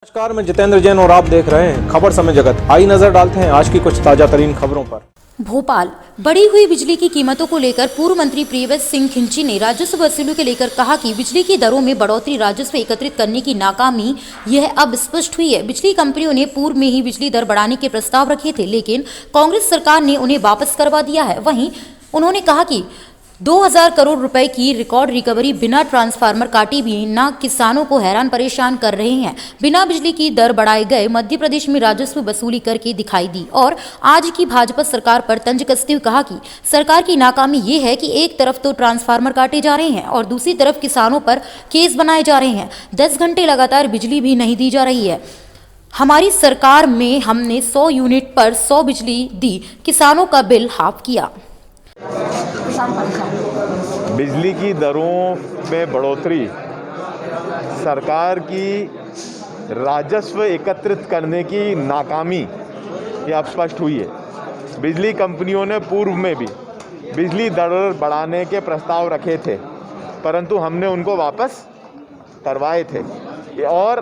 नमस्कार, मैं जितेंद्र जैन और आप देख रहे हैं खबर समय जगत। आई नजर डालते हैं आज की कुछ ताजा तरीन खबरों पर। भोपाल बढ़ी हुई बिजली की कीमतों को लेकर पूर्व मंत्री प्रियव्रत सिंह खिंची ने राजस्व वसूली को लेकर कहा कि बिजली की दरों में बढ़ोतरी राजस्व एकत्रित करने की नाकामी यह अब स्पष्ट हुई है। बिजली कंपनियों ने पूर्व में ही बिजली दर बढ़ाने के प्रस्ताव रखे थे, लेकिन कांग्रेस सरकार ने उन्हें वापस करवा दिया है। वहीं उन्होंने कहा कि 2000 करोड़ रुपए की रिकॉर्ड रिकवरी बिना ट्रांसफार्मर काटे भी न किसानों को हैरान परेशान कर रहे हैं। बिना बिजली की दर बढ़ाए गए मध्य प्रदेश में राजस्व वसूली करके दिखाई दी और आज की भाजपा सरकार पर तंज कसते हुए कहा कि सरकार की नाकामी ये है कि एक तरफ तो ट्रांसफार्मर काटे जा रहे हैं और दूसरी तरफ किसानों पर केस बनाए जा रहे हैं। 10 घंटे लगातार बिजली भी नहीं दी जा रही है। हमारी सरकार में हमने 100 यूनिट पर 100 बिजली दी, किसानों का बिल हाफ किया। बिजली की दरों में बढ़ोतरी सरकार की राजस्व एकत्रित करने की नाकामी ये अब स्पष्ट हुई है। बिजली कंपनियों ने पूर्व में भी बिजली दर बढ़ाने के प्रस्ताव रखे थे, परंतु हमने उनको वापस करवाए थे। और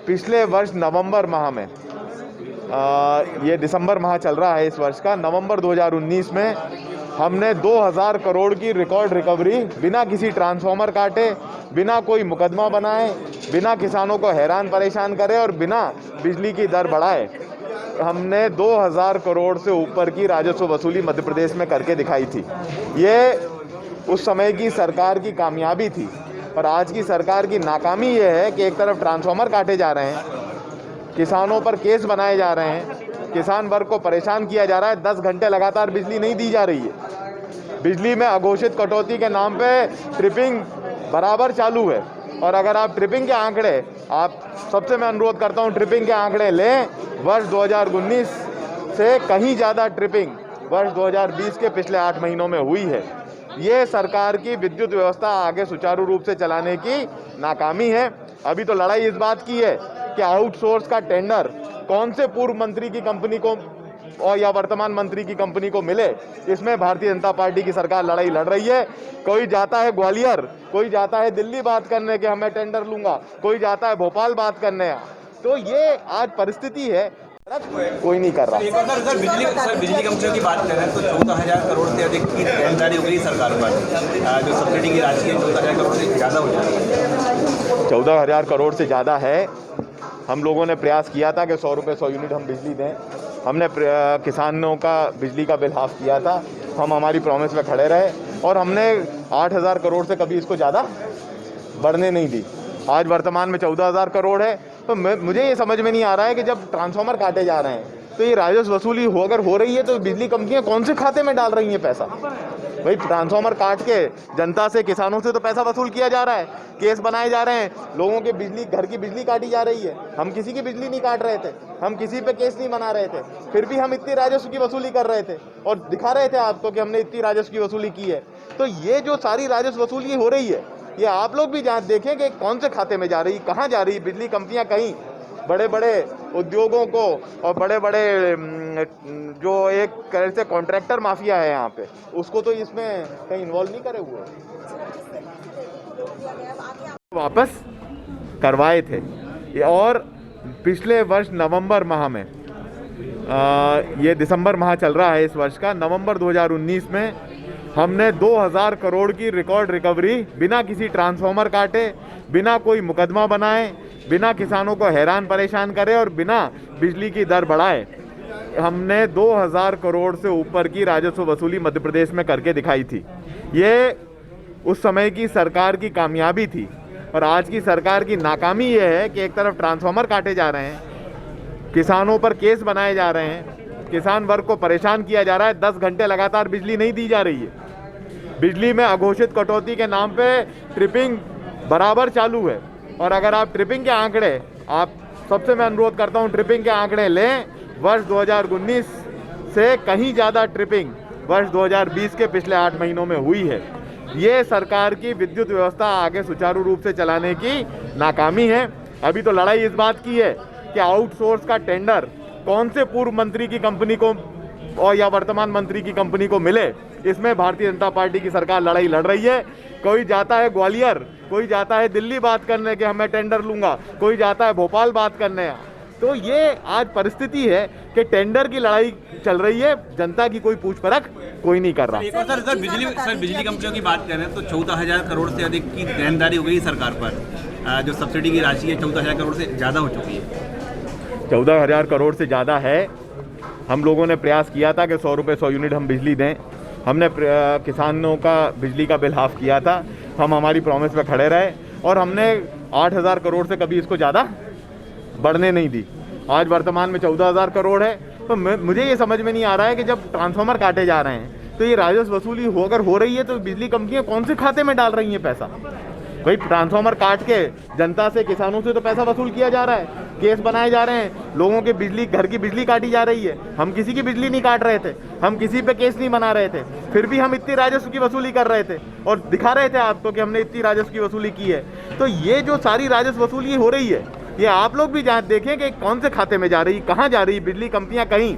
पिछले वर्ष नवंबर माह में ये दिसंबर माह चल रहा है इस वर्ष का, नवंबर 2019 में हमने 2000 करोड़ की रिकॉर्ड रिकवरी बिना किसी ट्रांसफार्मर काटे, बिना कोई मुकदमा बनाए, बिना किसानों को हैरान परेशान करे और बिना बिजली की दर बढ़ाए हमने 2000 करोड़ से ऊपर की राजस्व वसूली मध्य प्रदेश में करके दिखाई थी। ये उस समय की सरकार की कामयाबी थी। और आज की सरकार की नाकामी ये है कि एक तरफ ट्रांसफार्मर काटे जा रहे हैं, किसानों पर केस बनाए जा रहे हैं, किसान वर्ग को परेशान किया जा रहा है। 10 घंटे लगातार बिजली नहीं दी जा रही है। बिजली में अघोषित कटौती के नाम पे ट्रिपिंग बराबर चालू है। और अगर आप ट्रिपिंग के आंकड़े, आप सबसे मैं अनुरोध करता हूं ट्रिपिंग के आंकड़े लें, वर्ष 2019 से कहीं ज़्यादा ट्रिपिंग वर्ष 2020 के पिछले 8 महीनों में हुई है। ये सरकार की विद्युत व्यवस्था आगे सुचारू रूप से चलाने की नाकामी है। अभी तो लड़ाई इस बात की है कि आउटसोर्स का टेंडर कौन से पूर्व मंत्री की कंपनी को और या वर्तमान मंत्री की कंपनी को मिले। इसमें भारतीय जनता पार्टी की सरकार लड़ाई लड़ रही है। कोई जाता है ग्वालियर, कोई जाता है दिल्ली बात करने के हमें टेंडर लूंगा, कोई जाता है भोपाल बात करने। तो ये आज परिस्थिति है, कोई नहीं कर रहा। सर बिजली कंपनियों की बात करें तो 14,000 करोड़ से अधिक की देनदारी हो गई सरकार पर। जो सब्सिडी की राशि है 14,000 करोड़ से ज़्यादा हो जाएगी। 14,000 करोड़ से ज़्यादा है। हम लोगों ने प्रयास किया था कि 100 रुपये 100 यूनिट हम बिजली दें। हमने किसानों का बिजली का बिल हाफ किया था। हम हमारी प्रॉमिस में खड़े रहे और हमने 8,000 करोड़ से कभी इसको ज़्यादा बढ़ने नहीं दी। आज वर्तमान में 14,000 करोड़ है। तो मुझे ये समझ में नहीं आ रहा है कि जब ट्रांसफार्मर काटे जा रहे हैं तो ये राजस्व वसूली अगर हो रही है तो बिजली कंपनियां कौन से खाते में डाल रही हैं पैसा? भाई ट्रांसफार्मर काट के जनता से, किसानों से तो पैसा वसूल किया जा रहा है, केस बनाए जा रहे हैं, लोगों के बिजली, घर की बिजली काटी जा रही है। हम किसी की बिजली नहीं काट रहे थे, हम किसी पे केस नहीं बना रहे थे, फिर भी हम इतनी राजस्व की वसूली कर रहे थे और दिखा रहे थे आपको कि हमने इतनी राजस्व की वसूली की है। तो ये जो सारी राजस्व वसूली हो रही है, ये आप लोग भी देखें कि कौन से खाते में जा रही, कहाँ जा रही। बिजली कंपनियां कहीं बड़े बड़े उद्योगों को और बड़े बड़े जो एक तरह से कॉन्ट्रैक्टर माफिया है यहाँ पे, उसको तो इसमें कहीं इन्वॉल्व नहीं करे हुए, वापस करवाए थे। और पिछले वर्ष नवंबर माह में ये दिसंबर माह चल रहा है इस वर्ष का, नवंबर 2019 में हमने 2000 करोड़ की रिकॉर्ड रिकवरी बिना किसी ट्रांसफार्मर काटे, बिना कोई मुकदमा बनाए, बिना किसानों को हैरान परेशान करे और बिना बिजली की दर बढ़ाए हमने 2000 करोड़ से ऊपर की राजस्व वसूली मध्य प्रदेश में करके दिखाई थी। ये उस समय की सरकार की कामयाबी थी। और आज की सरकार की नाकामी ये है कि एक तरफ ट्रांसफार्मर काटे जा रहे हैं, किसानों पर केस बनाए जा रहे हैं, किसान वर्ग को परेशान किया जा रहा है। 10 घंटे लगातार बिजली नहीं दी जा रही है। बिजली में अघोषित कटौती के नाम पे ट्रिपिंग बराबर चालू है। और अगर आप ट्रिपिंग के आंकड़े, आप सबसे मैं अनुरोध करता हूं ट्रिपिंग के आंकड़े लें, वर्ष 2019 से कहीं ज़्यादा ट्रिपिंग वर्ष 2020 के पिछले 8 महीनों में हुई है। ये सरकार की विद्युत व्यवस्था आगे सुचारू रूप से चलाने की नाकामी है। अभी तो लड़ाई इस बात की है कि आउटसोर्स का टेंडर कौन से पूर्व मंत्री की कंपनी को और या वर्तमान मंत्री की कंपनी को मिले। इसमें भारतीय जनता पार्टी की सरकार लड़ाई लड़ रही है। कोई जाता है ग्वालियर, कोई जाता है दिल्ली बात करने के मैं टेंडर लूँगा, कोई जाता है भोपाल बात करने। तो ये आज परिस्थिति है कि टेंडर की लड़ाई चल रही है, जनता की कोई पूछ परख कोई नहीं कर रहा। एक और सर बिजली कंपनियों की बात करें तो 14,000 करोड़ से अधिक की देनदारी हो गई सरकार पर। जो सब्सिडी की राशि है 14,000 करोड़ से ज़्यादा हो चुकी है। 14,000 करोड़ से ज़्यादा है। हम लोगों ने प्रयास किया था कि 100 रुपये 100 यूनिट हम बिजली दें। हमने किसानों का बिजली का बिल हाफ किया था। हम हमारी प्रॉमिस पे खड़े रहे और हमने 8,000 करोड़ से कभी इसको ज़्यादा बढ़ने नहीं दी। आज वर्तमान में 14,000 करोड़ है। तो मुझे ये समझ में नहीं आ रहा है कि जब ट्रांसफार्मर काटे जा रहे हैं तो ये राजस्व वसूली अगर हो रही है तो बिजली कंपनियां कौन से खाते में डाल रही हैं पैसा? भाई ट्रांसफार्मर काट के जनता से, किसानों से तो पैसा वसूल किया जा रहा है, केस बनाए जा रहे हैं, लोगों के बिजली, घर की बिजली काटी जा रही है। हम किसी की बिजली नहीं काट रहे थे, हम किसी पे केस नहीं बना रहे थे, फिर भी हम इतनी राजस्व की वसूली कर रहे थे और दिखा रहे थे आपको कि हमने इतनी राजस्व की वसूली की है। तो ये जो सारी राजस्व वसूली हो रही है, ये आप लोग भी देखें कि कौन से खाते में जा रही, कहाँ जा रही। बिजली कंपनियां कहीं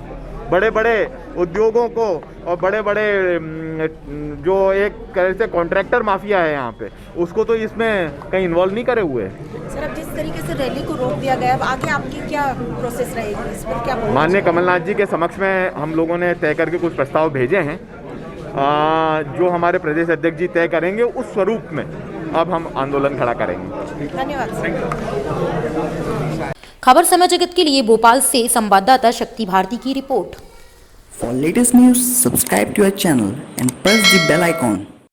बड़े बड़े उद्योगों को और बड़े बड़े जो एक तरह से कॉन्ट्रैक्टर माफिया है यहाँ पे, उसको तो इसमें कहीं इन्वॉल्व नहीं करे हुए हैं। सर, अब जिस तरीके से रैली को रोक दिया गया, अब आगे आपकी क्या प्रोसेस रहेगी, इस पर क्या बोलना? माननीय कमलनाथ जी के समक्ष में हम लोगों ने तय करके कुछ प्रस्ताव भेजे हैं, जो हमारे प्रदेश अध्यक्ष जी तय करेंगे, उस स्वरूप में अब हम आंदोलन खड़ा करेंगे। धन्यवाद सर। खबर समय जगत के लिए भोपाल से संवाददाता शक्ति भारती की report. For latest news, subscribe to our channel and press the bell icon.